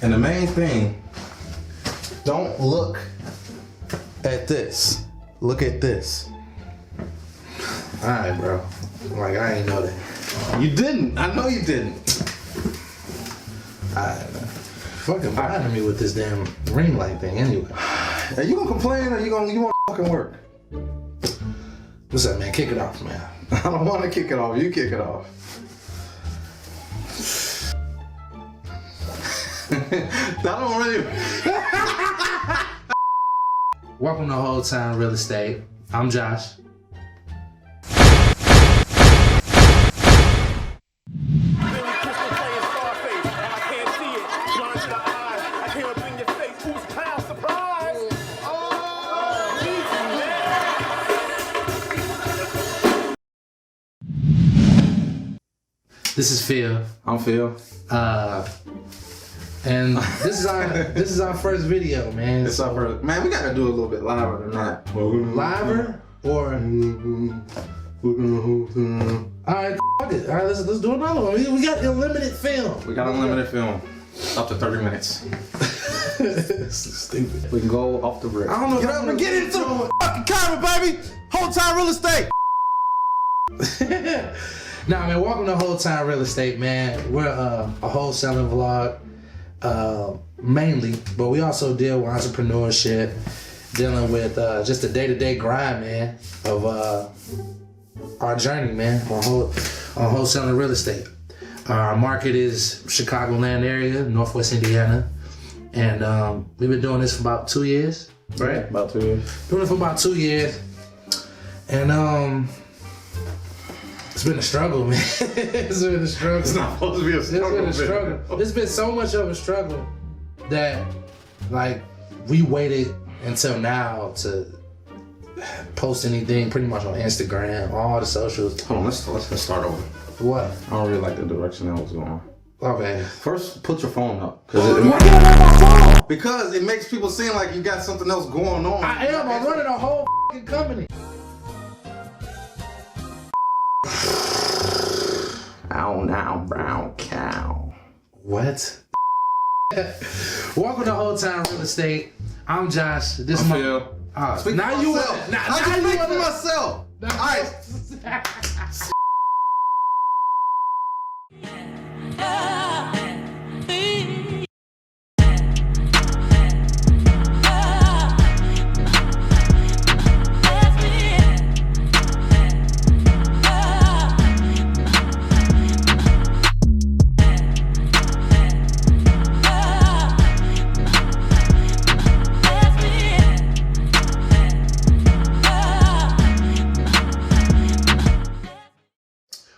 And the main thing, don't look at this. Look at this. Alright, bro. Like, I ain't know that. You didn't. I know you didn't. Alright, man. Fucking bothering me with this damn ring light thing anyway. Are you gonna complain or you want fucking work? What's up, man? Kick it off, man. I don't want to kick it off. You kick it off. I don't really. Welcome to Whole Time Real Estate. I'm Josh. This is Phill. I'm Phill. And this is our first video, man. It's our first. Man, we gotta do a little bit liver than that. Liver or? Alright, fuck it. Alright, let's do another one. We got unlimited film. We got unlimited film. Up to 30 minutes. Stupid. We can go off the rip. I don't know. Get up and get into the fucking camera, baby. Whole Time Real Estate. Nah, man, welcome to Whole Time Real Estate, man. We're a wholesaling vlog, mainly, but we also deal with entrepreneurship, dealing with just the day-to-day grind, man, of our journey, man, on wholesaling real estate. Our market is Chicagoland area, Northwest Indiana, and we've been doing this for about 2 years, right? Yeah, about 2 years. Doing it for about 2 years, and it's been a struggle, man. It's been a struggle. It's not supposed to be a struggle. It's been a struggle. It's been so much of a struggle that, like, we waited until now to post anything pretty much on Instagram, all the socials. Hold on, let's start over. What? I don't really like the direction that was going. Okay. First, put your phone up. Because it makes people seem like you got something else going on. I am. I'm running a whole fucking company. Ow, now, brown cow. What? Welcome to Whole Time Real Estate. I'm Josh. This is my. Phil. Now you want it. I can speak for myself. All right.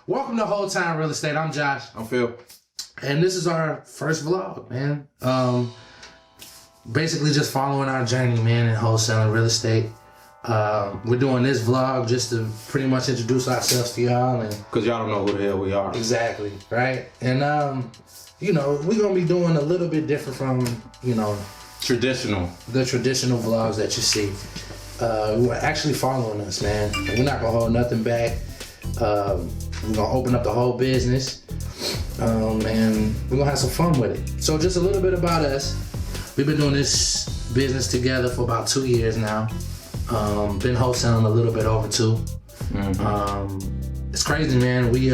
Welcome to Whole Time Real Estate. I'm Josh. I'm Phil. And this is our first vlog, man. Basically just following our journey, man, in wholesaling real estate. We're doing this vlog just to pretty much introduce ourselves to y'all. And Because y'all don't know who the hell we are. exactly, right? And, you know, we're going to be doing a little bit different from, you know, Traditional. the traditional vlogs that you see. We're actually following us, man. We're not going to hold nothing back. We're gonna open up the whole business, and we're gonna have some fun with it. So just a little bit about us. We've been doing this business together for about 2 years now. Been wholesaling a little bit over 2. It's crazy, man. We're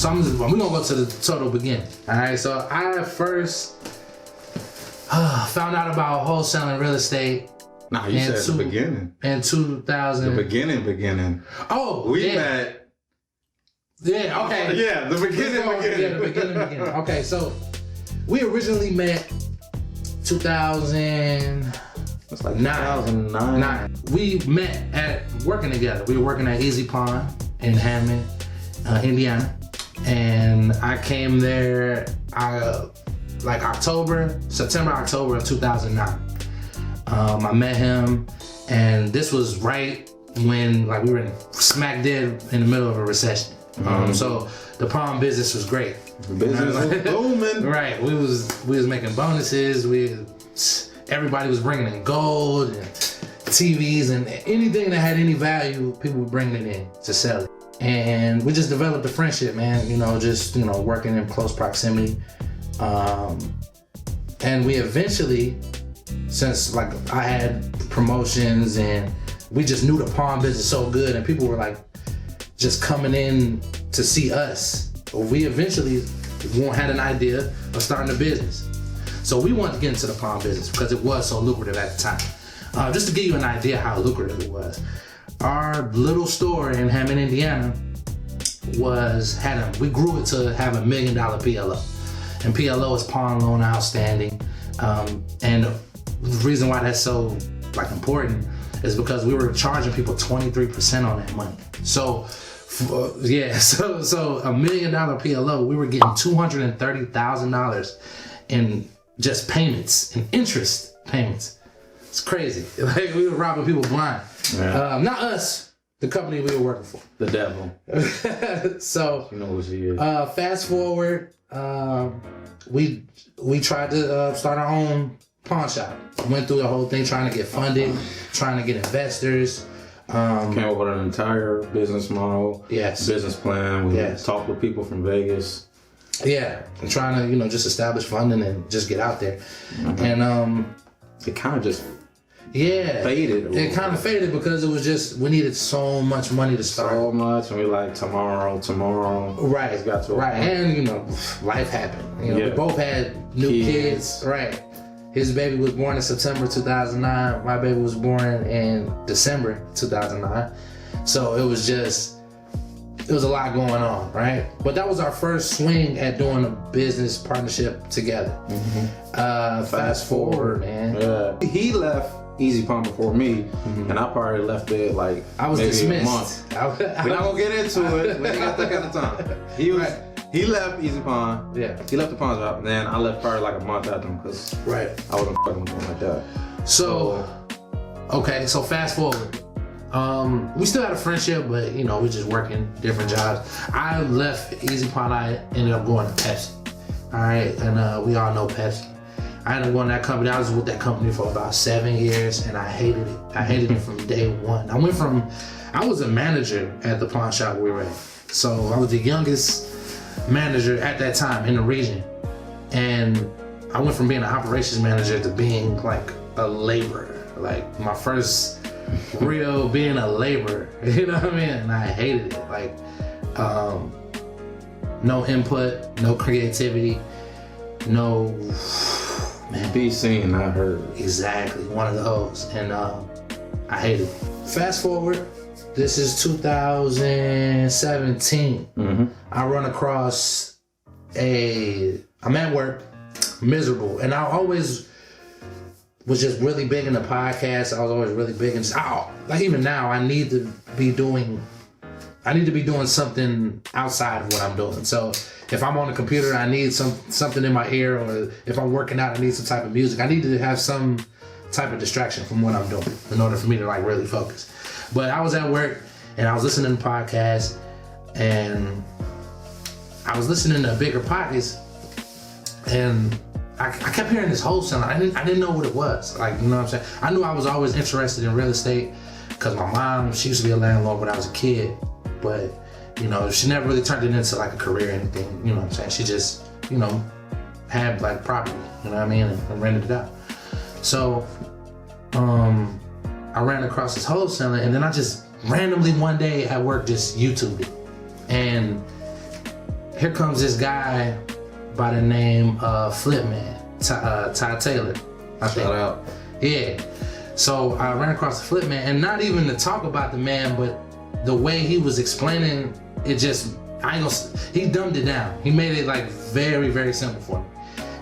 gonna go to the total beginning. All right, so I first found out about wholesaling real estate. Nah, you said the beginning. In 2000. The beginning. Oh, We yeah. met. Yeah, okay. Yeah, the beginning. Yeah, the beginning. Okay, so we originally met 2009. It's like 2009. We met at working together. We were working at Easy Pond in Hammond, Indiana. And I came there September, October of 2009. I met him, and this was right when we were smack dead in the middle of a recession. So the pawn business was great. The business was booming. Right, we was making bonuses. Everybody was bringing in gold and TVs and anything that had any value. People were bringing it in to sell it, and we just developed a friendship, man. Working in close proximity. And we eventually, since like I had promotions and we just knew the pawn business so good and people were like just coming in to see us, we eventually had an idea of starting a business. So we wanted to get into the pawn business because it was so lucrative at the time. Just to give you an idea how lucrative it was, our little store in Hammond, Indiana we grew it to have $1 million PLO. And PLO is pawn loan outstanding. And the reason why that's so like important is because we were charging people 23% on that money. So so $1 million PLO, we were getting $230,000 in just payments, in interest payments. It's crazy. Like we were robbing people blind. Yeah. Not us, the company we were working for. The devil. So you know what she is. Fast forward, we tried to start our own pawn shop. Went through the whole thing, trying to get funded, trying to get investors. Came up with an entire business model, business plan. We talked with people from Vegas. Yeah, and trying to just establish funding and just get out there. Mm-hmm. And it kind of just faded. It kind of faded because it was just we needed so much money to start. So much, and we like tomorrow. Right, it's got to and life happened. We both had new kids. Right. His baby was born in September 2009. My baby was born in December 2009. So it was a lot going on, right? But that was our first swing at doing a business partnership together. Mm-hmm. Fast forward, man. Yeah. He left Easy Pawn before me, and I probably left it like I was maybe dismissed. a month. We're not gonna get into it. We ain't got that kind of time. He left Easy Pawn. Yeah. He left the pawn shop, and then I left probably like a month after him because I wasn't fucking with him like that. So fast forward. We still had a friendship, but we just working different jobs. I left Easy Pawn. I ended up going to Pepsi. All right, and we all know Pepsi. I ended up going to that company. I was with that company for about 7 years, and I hated it. I hated it from day one. I was a manager at the pawn shop we were at. So I was the youngest manager at that time in the region. And I went from being an operations manager to being like a laborer. Like my first real being a laborer, you know what I mean? And I hated it. Like, no input, no creativity, no, man. Be seen, not heard. Exactly, one of those. And I hated it. Fast forward, this is 2017. Mm-hmm. I run across I'm at work, miserable. And I always was just really big in the podcast. I was always really big in like even now I need to be doing something outside of what I'm doing. So if I'm on the computer, I need something in my ear, or if I'm working out, I need some type of music. I need to have some type of distraction from what I'm doing in order for me to like really focus. But I was at work and I was listening to podcasts, and I was listening to Bigger Pockets, and I kept hearing this wholesaling. I didn't know what it was. Like, you know what I'm saying? I knew I was always interested in real estate because my mom, she used to be a landlord when I was a kid, but she never really turned it into like a career or anything. You know what I'm saying? She just, had like property, you know what I mean, and rented it out. So, I ran across this wholesaling, and then I just randomly one day at work just YouTubed it, and here comes this guy by the name of Flipman, Ty Taylor. Shout out. Yeah. So I ran across the Flipman, and not even to talk about the man, but the way he was explaining it, he dumbed it down. He made it like very, very simple for me.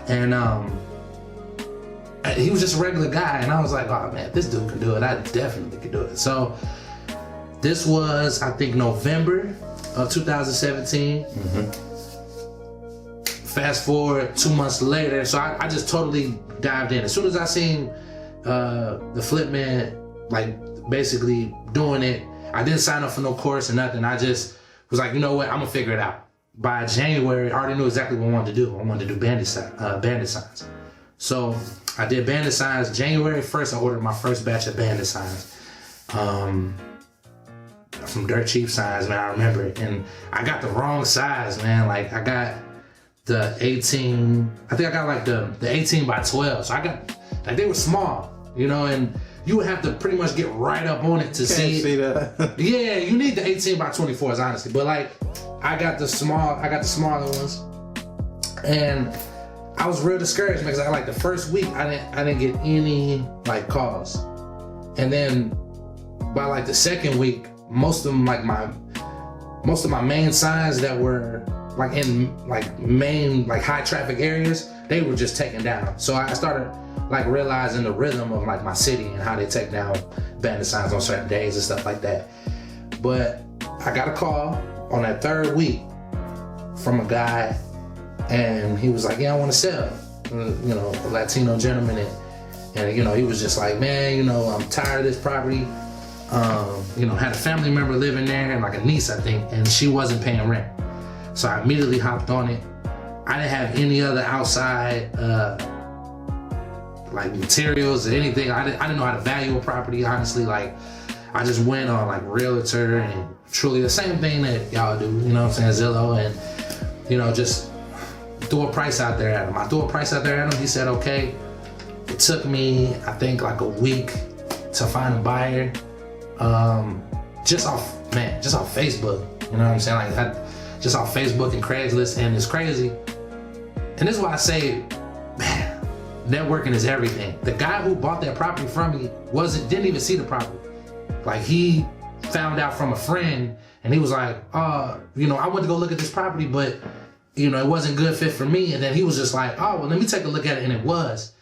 And he was just a regular guy, and I was like, oh man, if this dude can do it, I definitely can do it. So this was, I think, November of 2017. Mm-hmm. Fast forward 2 months later, so I just totally dived in. As soon as I seen the Flipman, like basically doing it, I didn't sign up for no course or nothing. I just was like, you know what, I'm gonna figure it out. By January, I already knew exactly what I wanted to do. I wanted to do bandit signs. So I did bandit signs. January 1st, I ordered my first batch of bandit signs. From Dirt Cheap Signs, man, I remember it. And I got the wrong size, man. Like I got the 18. I think I got like the 18 by 12. So I got like they were small, you know, and you would have to pretty much get right up on it to see it. See that? Yeah, you need the 18 by 24s, honestly. But like, I got the smaller ones, and I was real discouraged because like the first week I didn't get any like calls, and then by like the second week, most of my main signs that were like in like main like high traffic areas, they were just taken down. So I started like realizing the rhythm of like my city and how they take down bandit signs on certain days and stuff like that. But I got a call on that third week from a guy, and he was like, yeah, I want to sell, you know, a Latino gentleman. And you know, he was just like, man, you know, I'm tired of this property. You know, had a family member living there and like a niece, I think, and she wasn't paying rent. So I immediately hopped on it. I didn't have any other outside like materials or anything. I didn't know how to value a property, honestly. Like, I just went on like Realtor and Truly, the same thing that y'all do, you know what I'm saying, Zillow, and you know, just threw a price out there at him. I threw a price out there at him. He said, okay. It took me, I think, like a week to find a buyer. Just off Facebook, you know what I'm saying? Like, just off Facebook and Craigslist, and it's crazy. And this is why I say, man, networking is everything. The guy who bought that property from me didn't even see the property. Like, he found out from a friend, and he was like, you know, I went to go look at this property, but you know, it wasn't a good fit for me. And then he was just like, oh, well, let me take a look at it, and it was.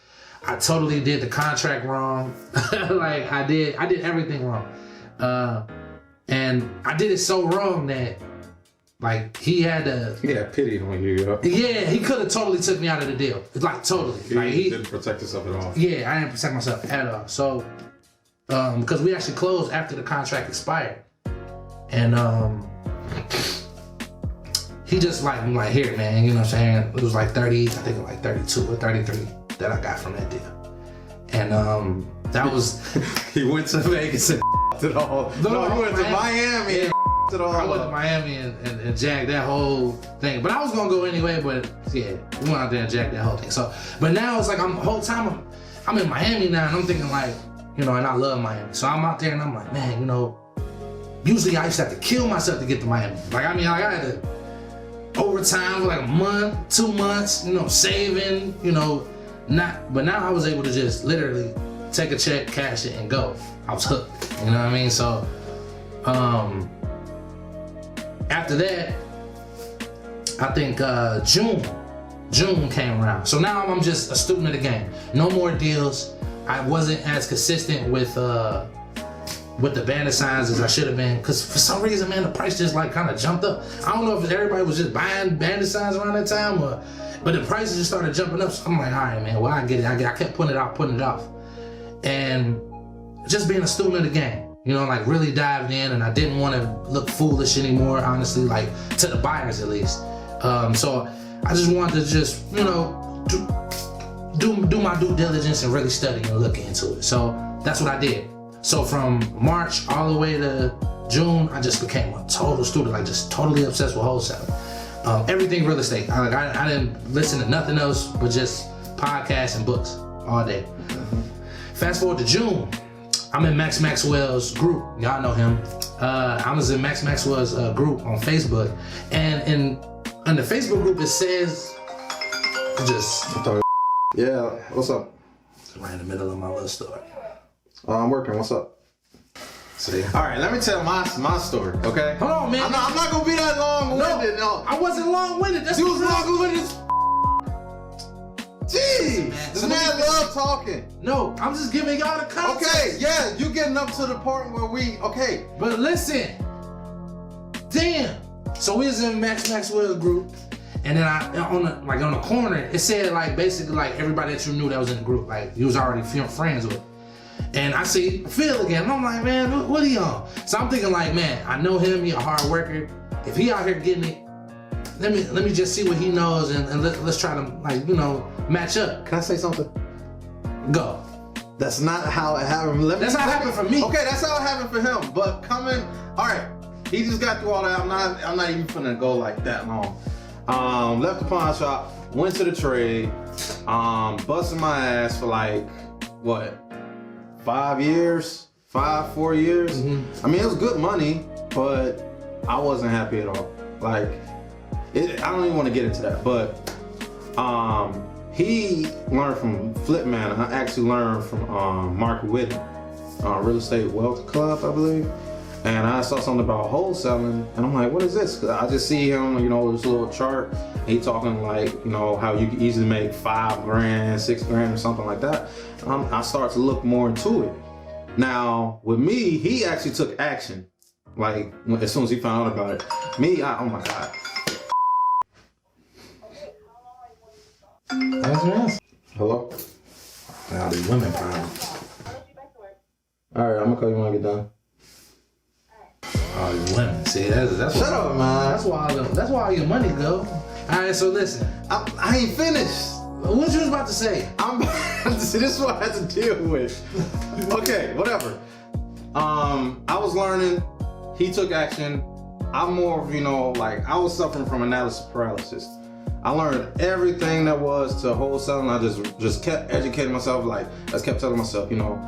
I totally did the contract wrong. Like, I did everything wrong. And I did it so wrong that, like, he had pity on you. Yeah, he could have totally took me out of the deal. Like, totally. He didn't protect himself at all. Yeah, I didn't protect myself at all. So, because we actually closed after the contract expired. And he just like, I'm like, here, man, you know what I'm saying? It was like 30, I think it was like 32 or 33 that I got from that deal. And that was... He went to Vegas and it all. No, he went to Miami and it all. I went to Miami and jacked that whole thing. But I was gonna go anyway, but yeah, we went out there and jacked that whole thing. So, but now it's like the whole time I'm in Miami now, and I'm thinking like, you know, and I love Miami. So I'm out there and I'm like, man, you know, usually I used to have to kill myself to get to Miami. Like, I mean, like, I had to overtime for like a month, 2 months, you know, saving, you know, but now I was able to just literally take a check, cash it, and go. I was hooked, you know what I mean? So, after that, I think June came around. So now I'm just a student of the game. No more deals. I wasn't as consistent with the bandit signs as I should have been, because for some reason, man, the price just like kind of jumped up. I don't know if everybody was just buying bandit signs around that time, but the prices just started jumping up. So I'm like, all right, man, well, I get it. I kept putting it off. And just being a student of the game, you know, like really dived in, and I didn't want to look foolish anymore, honestly, like to the buyers at least. So I just wanted to just, you know, do my due diligence and really study and look into it. So that's what I did. So from March all the way to June, I just became a total student, like just totally obsessed with wholesaling. Everything real estate. I didn't listen to nothing else but just podcasts and books all day. Fast forward to June, I'm in Max Maxwell's group. Y'all know him. I was in Max Maxwell's group on Facebook, and in the Facebook group it says, yeah, what's up? Right in the middle of my little story. I'm working. What's up? See. All right, let me tell my story. Okay. Hold on, man. I'm not gonna be that long-winded. No, I wasn't long-winded. You was long-winded. Jeez, this man love talking. No, I'm just giving y'all the context. Okay, yeah, you getting up to the part where okay. But listen, damn. So we was in Max Maxwell's group, and then on the corner, it said like basically like everybody that you knew that was in the group, like you was already friends with. And I see Phill again, and I'm like, man, what he on? So I'm thinking like, man, I know him, he a hard worker. If he out here getting it, let me just see what he knows, and let's try to, like, you know, match up. Can I say something? Go. That's not how it happened. That's how it happened for me. Okay, that's how it happened for him. But all right, he just got through all that. I'm not even finna go like that long. Left the pawn shop, went to the trade, busting my ass for like, what, 4 years? Mm-hmm. I mean, it was good money, but I wasn't happy at all. Like, I don't even want to get into that, but he learned from Flip Man. I actually learned from Mark Whitten, Real Estate Wealth Club, I believe. And I saw something about wholesaling, and I'm like, what is this? Cause I just see him, you know, this little chart. And he talking like, you know, how you can easily make $5 grand, $6 grand, or something like that. I start to look more into it. Now, with me, he actually took action. Like, as soon as he found out about it. Me, oh my God. Hello? Now these women problems. All right, I'm gonna call you when I get done. Oh, these women. See, that's shut up, man. That's why all your money go. All right, so listen. I ain't finished. What you was about to say? See, this is what I had to deal with. Okay, whatever. I was learning. He took action. I'm more of, you know, like, I was suffering from analysis paralysis. I learned everything that was to wholesaling. I just kept educating myself. Like, I just kept telling myself, you know,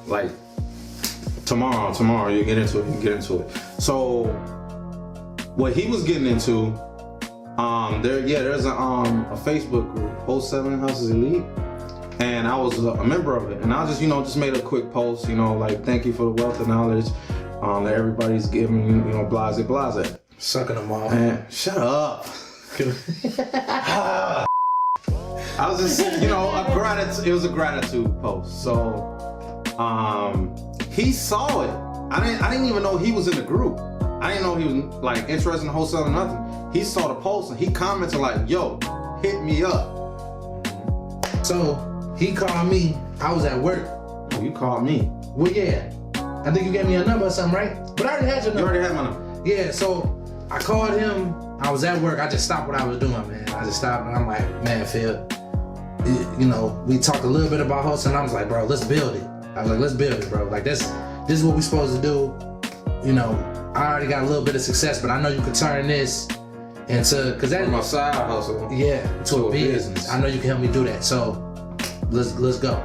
like, tomorrow you get into it. So what he was getting into, there's a Facebook group, Wholesaling Houses Elite, and I was a member of it. And I just made a quick post, you know, like, thank you for the wealth of knowledge that everybody's giving, you know, blase. Sucking them off. Man, shut up. I was just, you know, it was a gratitude post. So he saw it. I didn't even know he was in the group. I didn't know he was like interested in wholesaling or nothing. He saw the post and he commented like, yo, hit me up. So he called me. I was at work. Oh, you called me? Well, yeah. I think you gave me a number or something, right? But I already had your number. You already had my number. Yeah, so I called him. I was at work. I just stopped what I was doing, man. I just stopped and I'm like, man, Phill, you know, we talked a little bit about wholesaling. I was like, bro, let's build it. I was like, let's build it, bro. Like, this is what we're supposed to do. You know, I already got a little bit of success, but I know you could turn this into, cause that's my side hustle. Yeah, to a business. I know you can help me do that. So let's go.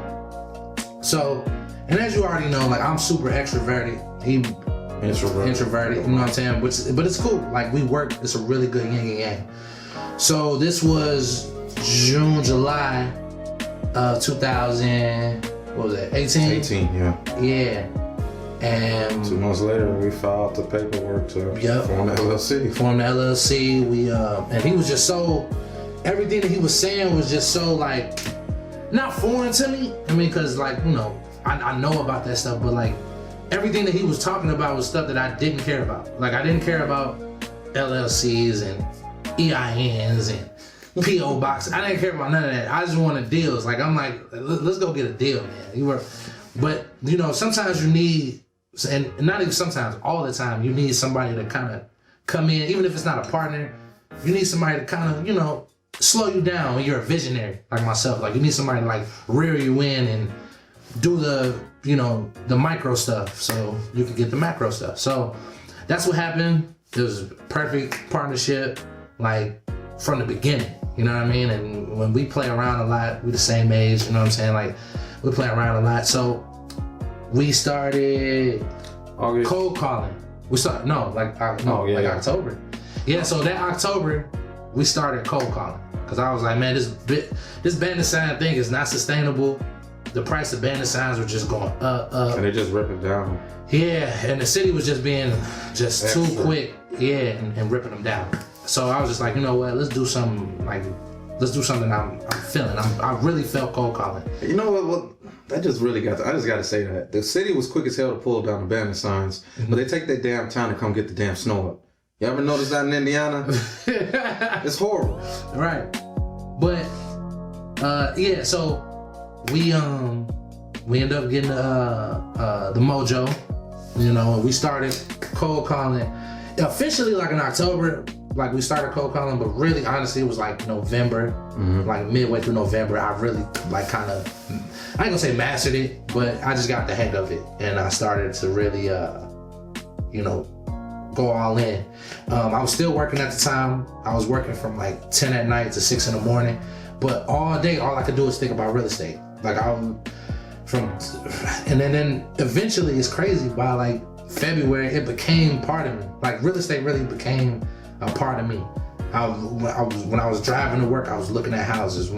So, and as you already know, like, I'm super extroverted. He introverted, you know what I'm saying? But it's cool. Like, we work, it's a really good yin and yang. So this was July of 2000, what was that, 18? 18, yeah. Yeah. And 2 months later, we filed the paperwork to form the LLC. And he was just so, everything that he was saying was just so, like, not foreign to me. I mean, cause, like, you know, I know about that stuff, but, like, everything that he was talking about was stuff that I didn't care about. Like, I didn't care about LLCs and EINs and PO boxes. I didn't care about none of that. I just wanted deals. Like, I'm like, let's go get a deal, man. But, you know, sometimes you need, and not even sometimes, all the time, you need somebody to kind of come in, even if it's not a partner. You need somebody to kind of, you know, slow you down when you're a visionary like myself. Like, you need somebody to, like, rear you in and do the, you know, the micro stuff so you can get the macro stuff. So that's what happened. It was a perfect partnership, like, from the beginning, you know what I mean? And when we play around a lot, we're the same age, you know what I'm saying? Like, we play around a lot. So we started August. Cold calling. October. Yeah, so that October, we started cold calling. Cause I was like, man, this bandit sign thing is not sustainable. The price of bandit signs were just going up. And they just rip it down. Yeah, and the city was just being too quick, and ripping them down. So I was just like, you know what, let's do something I'm feeling. I really felt cold calling. You know what, I just gotta say that. The city was quick as hell to pull down the bandit signs, but they take their damn time to come get the damn snow up. You ever notice that in Indiana? It's horrible. Right. But, so we ended up getting the mojo, you know, we started cold calling officially like in October. Like, we started cold calling, but really, honestly, it was like November, like midway through November. I really, like, kind of, I ain't gonna say mastered it, but I just got the hang of it, and I started to really, you know, go all in. I was still working at the time. I was working from like 10 at night to 6 in the morning, but all day, all I could do was think about real estate. Like and then eventually it's crazy, by like February, it became part of me. Like real estate really became a part of me. When I was driving to work, I was looking at houses.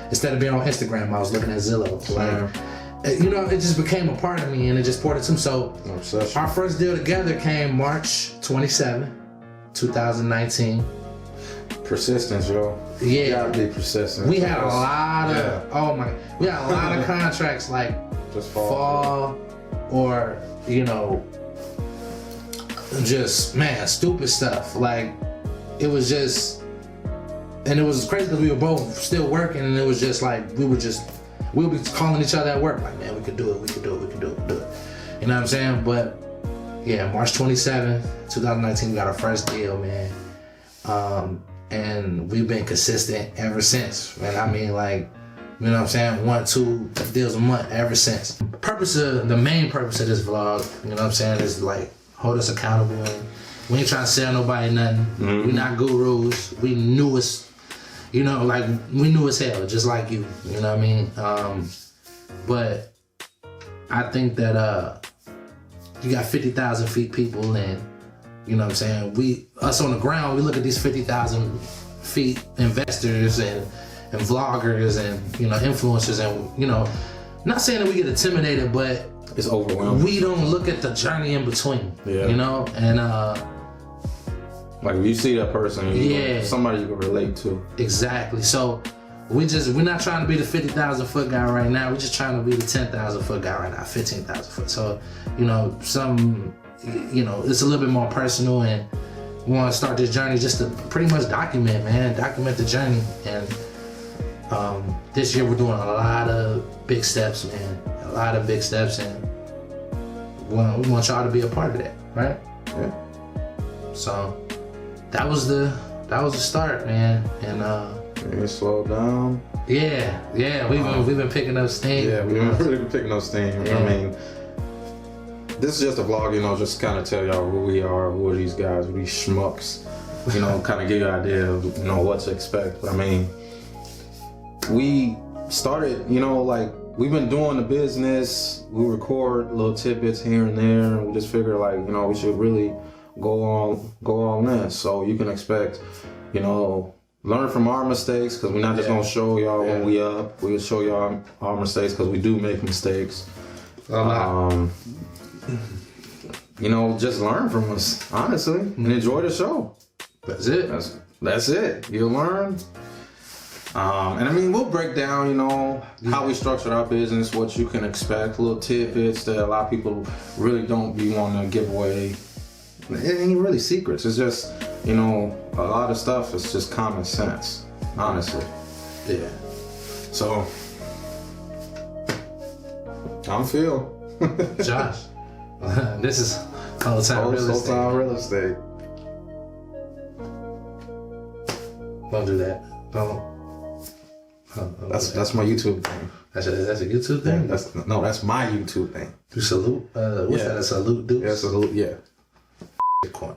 Instead of being on Instagram, I was looking at Zillow. Like, you know, it just became a part of me, and it just poured into me. So our first deal together came March 27, 2019. Persistence, yo. Yeah. You gotta be persistent. We had a lot of, we had a lot of contracts like just fall or, you know, just, man, stupid stuff. Like, it was just, and it was crazy because we were both still working, and it was just like, we'll be calling each other at work, like, man, we could do it. You know what I'm saying? But yeah, March 27th, 2019, we got our first deal, man. And we've been consistent ever since. And I mean, like, you know what I'm saying? 1, 2 deals a month ever since. The main purpose of this vlog, you know what I'm saying, is like, hold us accountable. And we ain't trying to sell nobody nothing. Mm-hmm. We not gurus. We knew us, you know, like, we knew as hell, just like you. You know what I mean? But I think that you got 50,000 feet people, and you know what I'm saying? Us on the ground, we look at these 50,000 feet investors and vloggers and, you know, influencers, and, you know, not saying that we get intimidated, but it's overwhelming. We don't look at the journey in between, you know? And like, if you see that person, somebody you can relate to. Exactly. So we're not trying to be the 50,000 foot guy right now. We're just trying to be the 10,000 foot guy right now, 15,000 foot. So, you know, you know, it's a little bit more personal, and we want to start this journey just to pretty much document the journey. And this year we're doing a lot of big steps, man, and we want y'all to be a part of that, right? Yeah. So that was the start, man. And it slowed down. Yeah, we've been picking up steam. Yeah, we've really been picking up steam. Yeah. I mean, this is just a vlog, you know, just kind of tell y'all who we are, who are these guys, who these schmucks, you know, kind of give you an idea of, you know, what to expect. But I mean, we started, you know, like, we've been doing the business, we record little tidbits here and there, and we just figure, like, you know, we should really go all in. So you can expect, you know, learn from our mistakes, because we're not just gonna show y'all when we up. We'll show y'all our mistakes, because we do make mistakes. You know, just learn from us, honestly, and enjoy the show. That's it. That's it. You'll learn. And I mean, we'll break down, you know, how we structured our business, what you can expect, little tidbits that a lot of people really don't be wanting to give away. It ain't really secrets. It's just, you know, a lot of stuff is just common sense, honestly. Yeah. So, I'm Phill. Josh. This is Wholesale Real Estate. Wholesale Real Estate. Don't do that. Don't. That's my YouTube thing. That's a YouTube thing? That's my YouTube thing. You salute? What's that? A salute, dude? Yeah, salute, yeah. Coin.